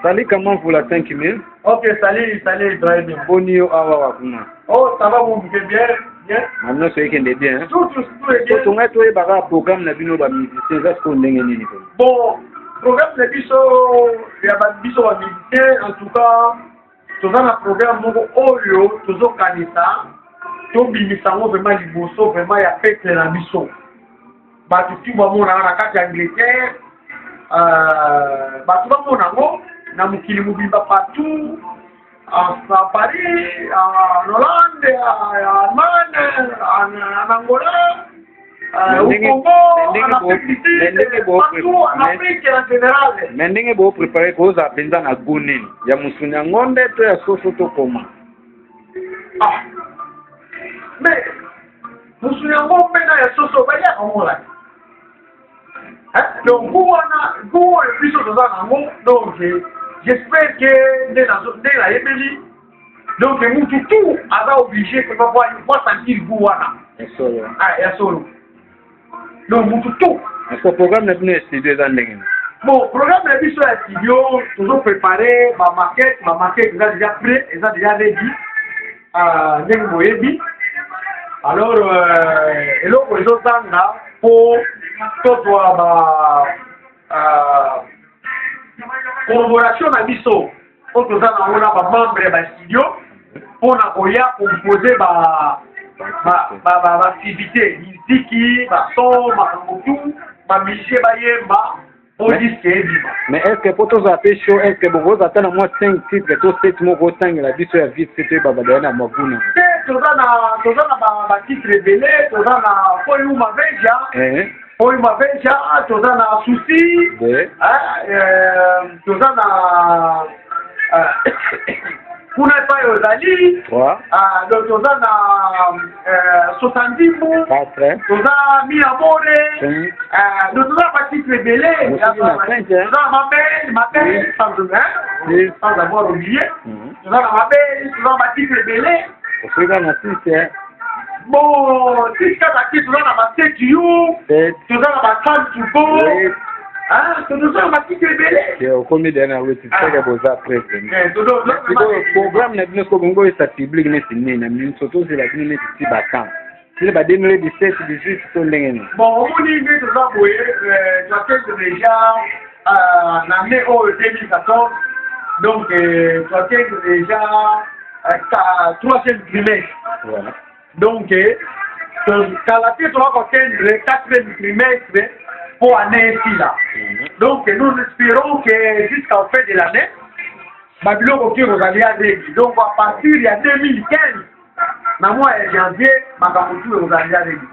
Salut, comment vous la 5000? Ok, salut, très bien. Bonio awa kuna. Oh, ça va, vous bien, bien. Maintenant, c'est qu'il est bien. Tout est bien. Donc, on a un programme de bino ba musicien, est-ce qu'on est nini? Bon, programme de biso, il y a pas biso ba musicien, en tout cas, tout ça un programme moko oyo, toujours kanisa, to bimisango vraiment liboso, vraiment ya fête na biso. Ba tu ba mona na kati ya Angleterre, ba tu ba mona ngo na mukili mubimba partout. À Paris, en Hollande, en Allemagne, en Angola, au Congo, en Afrique du Sud, partout en Afrique en général. Mais ndenge bo préparer ko za benza na goneni ya musunya ngonde to ya soso to koma. Ah. Mais musunya ngombe na ya soso ba ya komola. Donc vous et puis ça dans donc j'espère que dès la Yémélie, donc tout a obligé que va sentir Gouana. Ah, solo. Donc tout. Est-ce que le programme n'est pas studio dans les bon, programme n'est pas studio, toujours préparé, ma maquette est déjà prêt, est déjà ready. Alors, et là, pour les autres là, pour toi, collaboration na biso oto za na ona ba membre ba studio pona koya composer ba activité muziki ba son makambo ba musicien ba yemba au disque biba. Mais est-ce que pour tous appeler show, est-ce que vous attendez moi 5 titres tout 7 mots au sang la biso ya vite c'était baba na mabuna toza na ba titre belé toza na foyu maveja Oi maveja toza na souci toza na kuna pa yozali donc toza na 70 mots toza mi amore donc toza pa titre belé toza ma belle sans avoir oublié toza na ma belle toza pa titre belé bon, si tu as acquis, tu as ma tête, tu as ma femme, tu go. Ah, tu as ma petite bébé. Au combien d'années tu sais que vous avez le programme n'est pas comme ça public, mais c'est né, mais surtout c'est la clinique qui battant. C'est la 2017, 18, c'est l'année. Bon, on dit que tu as déjà en année 2014, donc tu as déjà 3e trimestre. Voilà. Donc, quand la tête va contenir le 4e trimestre pour l'année ici là. Donc, nous espérons que jusqu'à la fin de l'année, Babylon va aller à Régis. Donc, à partir de 2015, dans le mois de janvier, Babylon va aller à Régis.